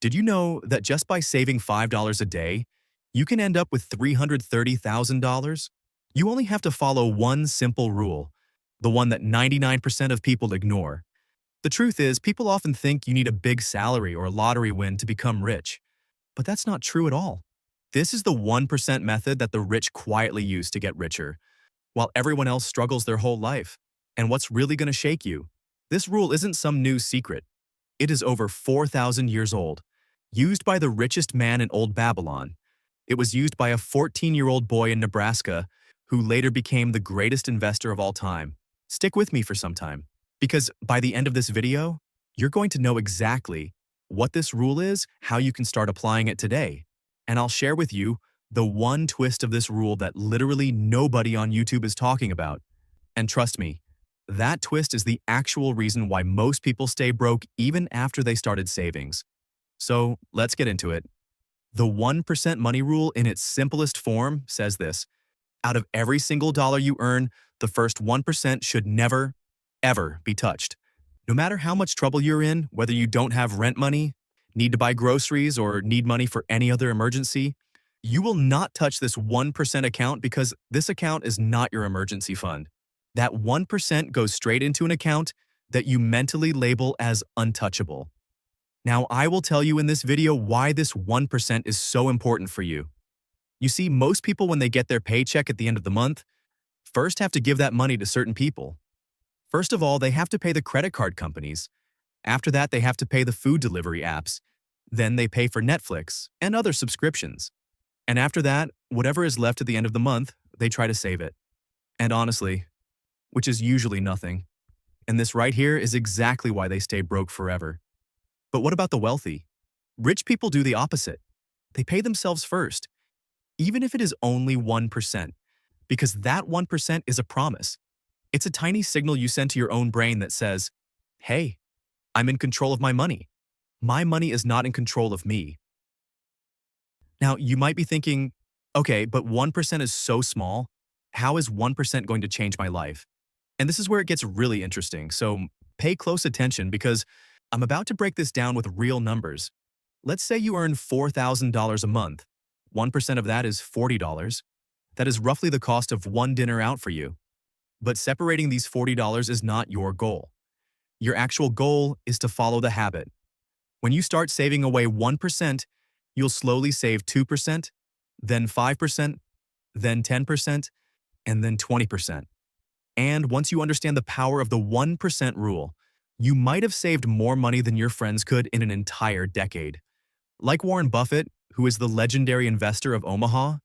Did you know that just by saving $5 a day, you can end up with $330,000? You only have to follow one simple rule, the one that 99% of people ignore. The truth is, people often think you need a big salary or a lottery win to become rich, but that's not true at all. This is the 1% method that the rich quietly use to get richer, while everyone else struggles their whole life. And what's really going to shake you? This rule isn't some new secret. It is over 4,000 years old, used by the richest man in Old Babylon. It was used by a 14-year-old boy in Nebraska who later became the greatest investor of all time. Stick with me for some time, because by the end of this video, you're going to know exactly what this rule is, how you can start applying it today. And I'll share with you the one twist of this rule that literally nobody on YouTube is talking about. And trust me, that twist is the actual reason why most people stay broke even after they started savings. So let's get into it. The 1% money rule in its simplest form says this: out of every single dollar you earn, the first 1% should never, ever be touched. No matter how much trouble you're in, whether you don't have rent money, need to buy groceries, or need money for any other emergency, you will not touch this 1% account because this account is not your emergency fund. That 1% goes straight into an account that you mentally label as untouchable. Now, I will tell you in this video why this 1% is so important for you. You see, most people, when they get their paycheck at the end of the month, first have to give that money to certain people. First of all, they have to pay the credit card companies. After that, they have to pay the food delivery apps. Then they pay for Netflix and other subscriptions. And after that, whatever is left at the end of the month, they try to save it. And honestly, which is usually nothing. And this right here is exactly why they stay broke forever. But what about the wealthy? Rich people do the opposite. They pay themselves first, even if it is only 1%, because that 1% is a promise. It's a tiny signal you send to your own brain that says, hey, I'm in control of my money. My money is not in control of me. Now, you might be thinking, okay, but 1% is so small. How is 1% going to change my life? And this is where it gets really interesting, so pay close attention because I'm about to break this down with real numbers. Let's say you earn $4,000 a month. 1% of that is $40. That is roughly the cost of one dinner out for you. But separating these $40 is not your goal. Your actual goal is to follow the habit. When you start saving away 1%, you'll slowly save 2%, then 5%, then 10%, and then 20%. And once you understand the power of the 1% rule, you might have saved more money than your friends could in an entire decade. Like Warren Buffett, who is the legendary investor of Omaha,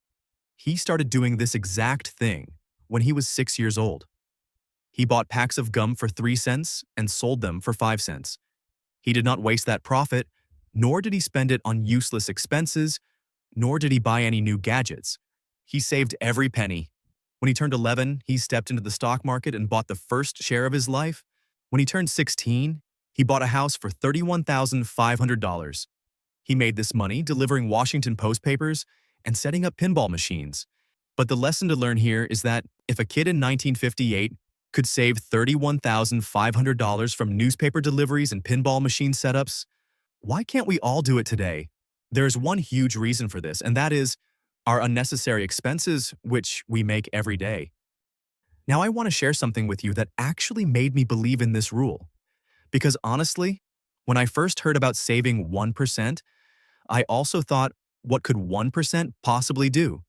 he started doing this exact thing when he was 6 years old. He bought packs of gum for 3 cents and sold them for 5 cents. He did not waste that profit, nor did he spend it on useless expenses, nor did he buy any new gadgets. He saved every penny. When he turned 11, he stepped into the stock market and bought the first share of his life. When he turned 16, he bought a house for $31,500. He made this money delivering Washington Post papers and setting up pinball machines. But the lesson to learn here is that if a kid in 1958 could save $31,500 from newspaper deliveries and pinball machine setups, why can't we all do it today? There's one huge reason for this, and that is our unnecessary expenses, which we make every day. Now, I want to share something with you that actually made me believe in this rule. Because honestly, when I first heard about saving 1%, I also thought, what could 1% possibly do?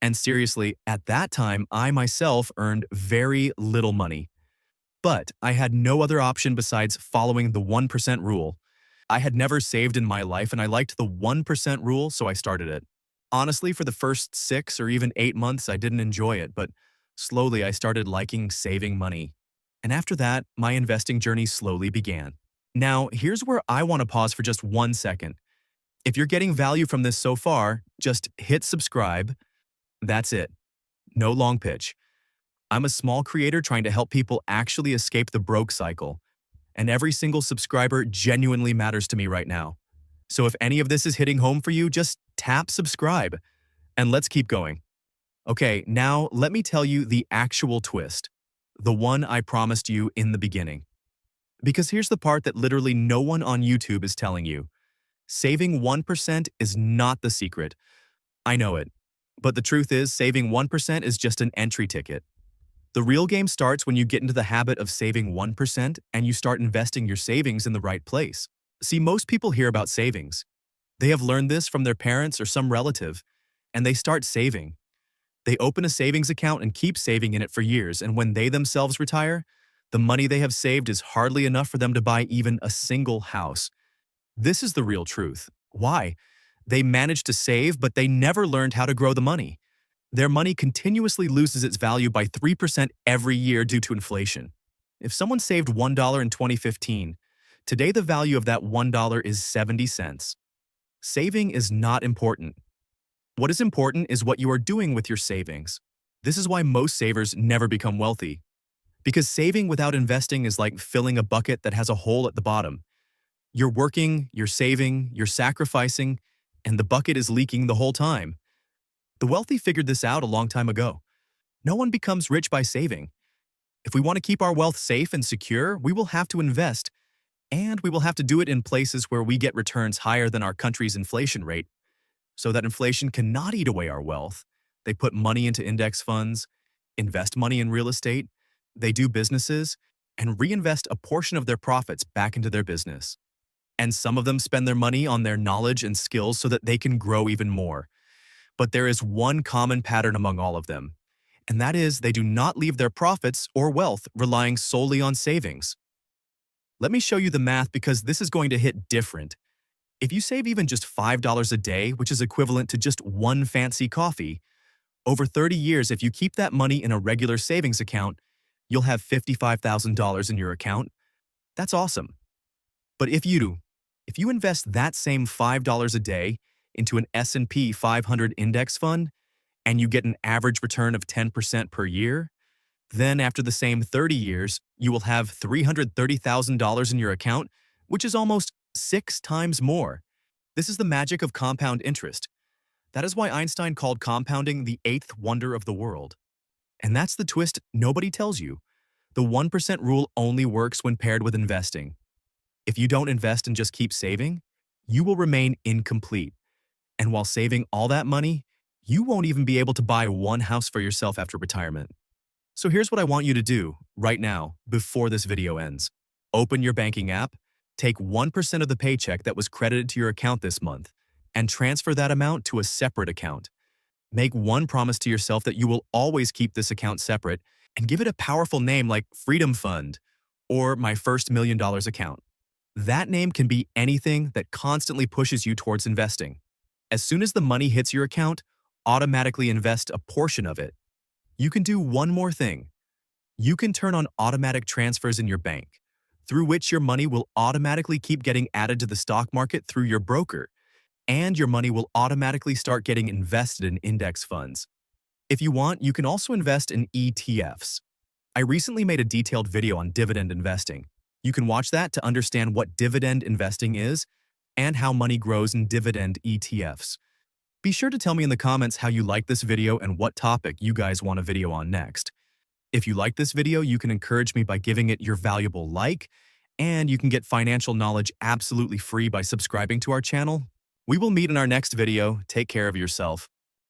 And seriously, at that time, I myself earned very little money. But I had no other option besides following the 1% rule. I had never saved in my life, and I liked the 1% rule, so I started it. Honestly, for the first 6 or even 8 months, I didn't enjoy it, but slowly I started liking saving money. And after that, my investing journey slowly began. Now, here's where I want to pause for just 1 second. If you're getting value from this so far, just hit subscribe. That's it. No long pitch. I'm a small creator trying to help people actually escape the broke cycle. And every single subscriber genuinely matters to me right now. So if any of this is hitting home for you, just tap subscribe. And let's keep going. Okay, now let me tell you the actual twist. The one I promised you in the beginning. Because here's the part that literally no one on YouTube is telling you. Saving 1% is not the secret. I know it. But the truth is, saving 1% is just an entry ticket. The real game starts when you get into the habit of saving 1% and you start investing your savings in the right place. See, most people hear about savings. They have learned this from their parents or some relative, and they start saving. They open a savings account and keep saving in it for years, and when they themselves retire, the money they have saved is hardly enough for them to buy even a single house. This is the real truth. Why? They managed to save, but they never learned how to grow the money. Their money continuously loses its value by 3% every year due to inflation. If someone saved $1 in 2015, today the value of that $1 is 70 cents. Saving is not important. What is important is what you are doing with your savings. This is why most savers never become wealthy. Because saving without investing is like filling a bucket that has a hole at the bottom. You're working, you're saving, you're sacrificing, and the bucket is leaking the whole time. The wealthy figured this out a long time ago. No one becomes rich by saving. If we want to keep our wealth safe and secure, we will have to invest, and we will have to do it in places where we get returns higher than our country's inflation rate. So that inflation cannot eat away our wealth, they put money into index funds, invest money in real estate, they do businesses, and reinvest a portion of their profits back into their business. And some of them spend their money on their knowledge and skills so that they can grow even more. But there is one common pattern among all of them, and that is they do not leave their profits or wealth relying solely on savings. Let me show you the math because this is going to hit different. If you save even just $5 a day, which is equivalent to just one fancy coffee, over 30 years, if you keep that money in a regular savings account, you'll have $55,000 in your account. That's awesome. But if you invest that same $5 a day into an S&P 500 index fund and you get an average return of 10% per year, then after the same 30 years, you will have $330,000 in your account, which is almost 6 times more. This is the magic of compound interest. That is why Einstein called compounding the 8th wonder of the world. And that's the twist nobody tells you. The 1% rule only works when paired with investing. If you don't invest and just keep saving, you will remain incomplete. And while saving all that money, you won't even be able to buy one house for yourself after retirement. So here's what I want you to do right now, before this video ends. Open your banking app, take 1% of the paycheck that was credited to your account this month, and transfer that amount to a separate account. Make one promise to yourself that you will always keep this account separate and give it a powerful name like Freedom Fund or My First $1 Million Account. That name can be anything that constantly pushes you towards investing. As soon as the money hits your account, automatically invest a portion of it. You can do one more thing. You can turn on automatic transfers in your bank, through which your money will automatically keep getting added to the stock market through your broker, and your money will automatically start getting invested in index funds. If you want, you can also invest in ETFs. I recently made a detailed video on dividend investing. You can watch that to understand what dividend investing is and how money grows in dividend ETFs. Be sure to tell me in the comments how you like this video and what topic you guys want a video on next. If you like this video, you can encourage me by giving it your valuable like, and you can get financial knowledge absolutely free by subscribing to our channel. We will meet in our next video. Take care of yourself.